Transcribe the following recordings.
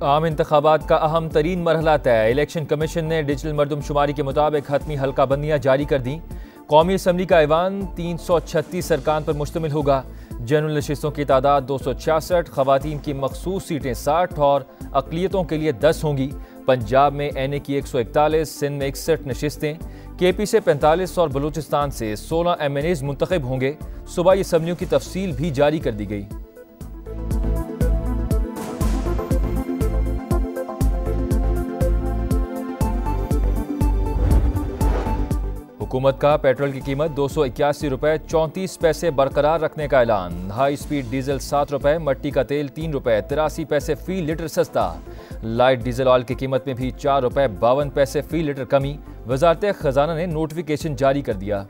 आम इंतखाबात का अहम तरीन मरहला तय। इलेक्शन कमीशन ने डिजिटल मरदमशुमारी के मुताबिक हतमी हल्का बंदियाँ जारी कर दी। कौमी असम्बली का ऐवान 336 अरकान पर मुश्तमिल होगा। जनरल नशिस्तों की तादाद 266, खवातीन की मखसूस सीटें 60 और अक़लियतों के लिए 10 होंगी। पंजाब में एनए की 141, सिंध में 61 नशिस्तें, केपी से 45 और बलूचिस्तान से 16 एमएनएज मुंतखब होंगे। सूबाई असम्बलियों की तफसील भी जारी कर दी गई। हुकूमत का पेट्रोल की कीमत 281 रुपये 34 पैसे बरकरार रखने का ऐलान। हाई स्पीड डीजल 7 रुपये, मट्टी का तेल 3 रुपये 83 पैसे फी लीटर सस्ता। लाइट डीजल ऑयल की कीमत में भी 4 रुपये 52 पैसे फी लीटर कमी। वजारत खजाना ने नोटिफिकेशन जारी कर दिया।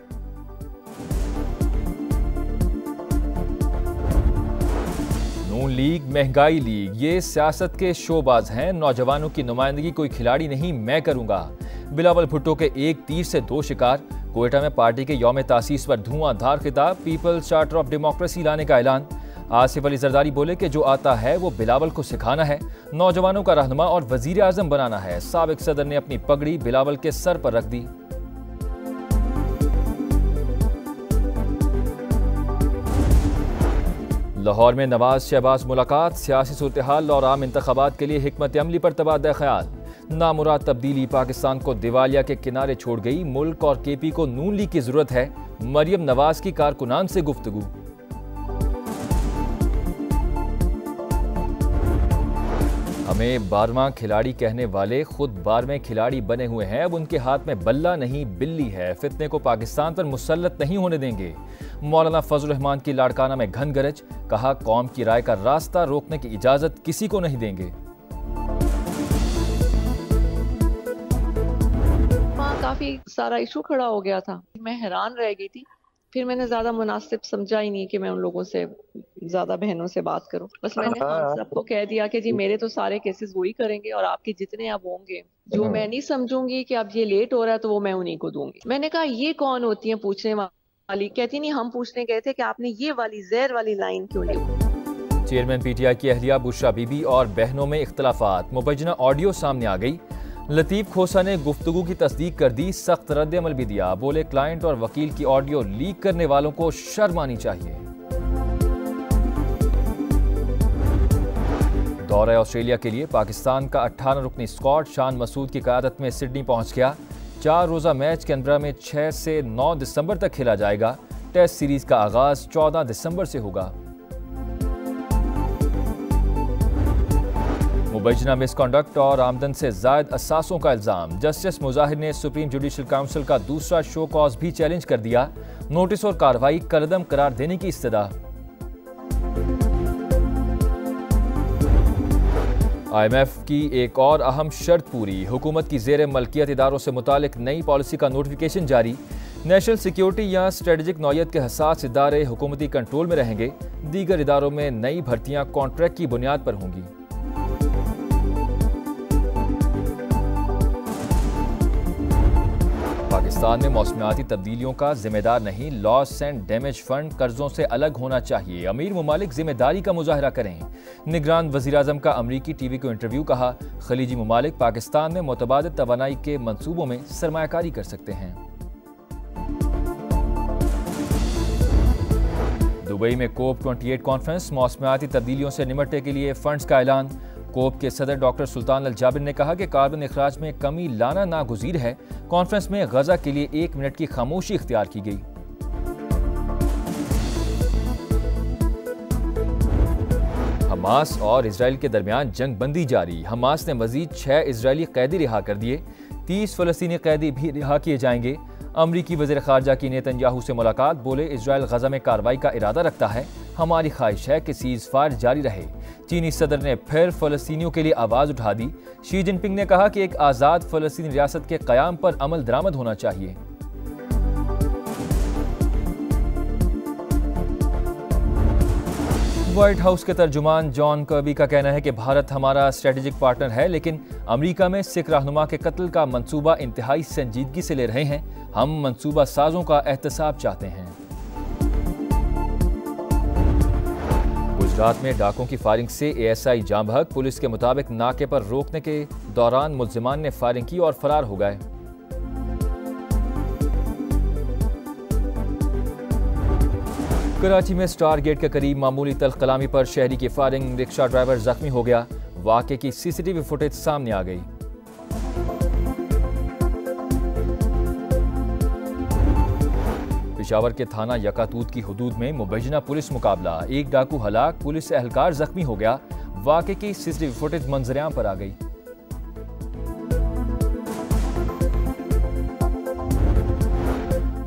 नून लीग, महंगाई लीग, ये सियासत के शोबाज हैं। नौजवानों की नुमाइंदगी कोई खिलाड़ी नहीं, मैं करूंगा। बिलावल भुट्टो के एक तीर से दो शिकार। कोयटा में पार्टी के यौम तासीस पर धुआंधार खिताब। पीपल्स चार्टर ऑफ डेमोक्रेसी लाने का ऐलान। आसिफ अली जरदारी बोले कि जो आता है वो बिलावल को सिखाना है, नौजवानों का रहनुमा और वजीर आजम बनाना है। साबिक सदर ने अपनी पगड़ी बिलावल के सर पर रख दी। लाहौर में नवाज शहबाज मुलाकात। सियासी सूरत-ए-हाल और आम इंतखाबात के लिए हिकमत अमली पर तबादला ख्याल। नामुराद तब्दीली पाकिस्तान को दिवालिया के किनारे छोड़ गई। मुल्क और केपी को नून लीग की जरूरत है। मरियम नवाज की कारकुनान से गुफ्तगू। हमें 12वां खिलाड़ी कहने वाले खुद 12वें खिलाड़ी बने हुए हैं। अब उनके हाथ में बल्ला नहीं बिल्ली है। फितने को पाकिस्तान पर मुसल्लत नहीं होने देंगे। मौलाना फजल रहमान की लाड़काना में घन गरज। कहा, कौम की राय का रास्ता रोकने की इजाजत किसी को नहीं देंगे। काफी सारा इशू खड़ा हो गया था, मैं हैरान रह गई थी। फिर मैंने ज्यादा मुनासिब समझा ही नहीं कि मैं उन लोगों से ज्यादा बहनों से बात करूं। बस मैंने खान साहब को कह दिया कि जी मेरे तो सारे केसेस वही करेंगे और आपके जितने अब होंगे, जो मैं नहीं समझूंगी कि अब ये लेट हो रहा है तो वो मैं उन्हीं को दूंगी। मैंने कहा ये कौन होती है पूछने वाली? कहती नहीं, हम पूछने गए थे कि आपने ये वाली जहर वाली लाइन क्यों ली। चेयरमैन पीटीआई की अहलिया बुशरा बीबी और बहनों में इख्तलाफात। मुबैना ऑडियो सामने आ गई। लतीफ खोसा ने गुफ्तगू की तस्दीक कर दी। सख्त रद्द अमल भी दिया। बोले, क्लाइंट और वकील की ऑडियो लीक करने वालों को शर्म आनी चाहिए। दौरे ऑस्ट्रेलिया के लिए पाकिस्तान का 18 रुकनी स्क्वाड शान मसूद की क़यादत में सिडनी पहुंच गया। 4 रोज़ा मैच कैनबरा में 6 से 9 दिसंबर तक खेला जाएगा। टेस्ट सीरीज का आगाज 14 दिसंबर से होगा। मुबैना मिसकॉन्डक्ट और आमदन से जायद असासों का इल्जाम। जस्टिस मुजाहिर ने सुप्रीम जुडिशल काउंसिल का दूसरा शो कॉज भी चैलेंज कर दिया। नोटिस और कार्रवाई कलदम करार देने की इस्तदा। IMF की एक और अहम शर्त पूरी। हुकूमत की जेर मलकियत इदारों से मुतालिक नई पॉलिसी का नोटिफिकेशन जारी। नेशनल सिक्योरिटी या स्ट्रेटेजिक नौयत के हसास इदारे हुकूमती कंट्रोल में रहेंगे। दीगर इदारों में नई भर्तियां कॉन्ट्रैक्ट की बुनियाद पर होंगी। पाकिस्तान में मौसमियाती तब्दीलियों का जिम्मेदार नहीं। लॉस एंड डैमेज फंड कर्जों से अलग होना चाहिए। अमीर ममालिक जिम्मेदारी का मुजाहरा करें। निगरान वज़ीर आज़म का अमरीकी टीवी को इंटरव्यू। कहा, खलीजी ममालिक पाकिस्तान में मुतबादिल तवानाई के मंसूबों में सरमायाकारी कर सकते हैं। दुबई में कोप 28 कॉन्फ्रेंस। मौसमियाती तब्दीलियों से निमटने के लिए फंड्स का ऐलान। कोप के सदर डॉक्टर सुल्तान अल जाबिर ने कहा कि कार्बन इखराज में कमी लाना नागुज़ीर है। कॉन्फ्रेंस में गजा के लिए 1 मिनट की खामोशी इख्तियार की गई। हमास और इजराइल के दरमियान जंग बंदी जारी। हमास ने मजीद 6 इजरायली कैदी रिहा कर दिए। 30 फलस्तीनी कैदी भी रिहा किए जाएंगे। अमरीकी वज़ीर ख़ारजा की नेतन्याहू से मुलाकात। बोले, इजराइल गजा में कार्रवाई का इरादा रखता है। हमारी ख्वाहिश है कि सीज़ फायर जारी रहे। चीनी सदर ने फिर फ़लस्तीनियों के लिए आवाज़ उठा दी। शी जिनपिंग ने कहा कि एक आज़ाद फ़लस्तीनी रियासत के क़याम पर अमल दरामद होना चाहिए। व्हाइट हाउस के तर्जुमान जॉन कर्बी का कहना है कि भारत हमारा स्ट्रेटेजिक पार्टनर है, लेकिन अमेरिका में सिख रहनुमा के कत्ल का मंसूबा इंतहाई संजीदगी से ले रहे हैं। हम मंसूबा साजों का एहतसाब चाहते हैं। गुजरात में डाकों की फायरिंग से एएसआई जाम बहक। पुलिस के मुताबिक नाके पर रोकने के दौरान मुल्जिमान ने फायरिंग की और फरार हो गए। कराची में स्टार गेट के करीब मामूली तल्ख कलामी पर शहरी की फायरिंग, रिक्शा ड्राइवर जख्मी हो गया। वाक़े की सीसीटीवी फुटेज सामने आ गई। पेशावर के थाना यकातूत की हुदूद में मुबैना पुलिस मुकाबला, एक डाकू हलाक, पुलिस एहलकार जख्मी हो गया। वाक़े की सीसीटीवी फुटेज मंजर-ए-आम पर आ गई।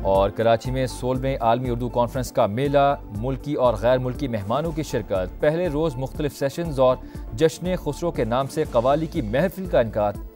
और कराची में 16वें आलमी उर्दू कॉन्फ्रेंस का मेला, मुल्की और गैर मुल्की मेहमानों की शिरकत। पहले रोज मुख्तलिफ सेशंस और जश्न खुसरो के नाम से कवाली की महफिल का इनकाद।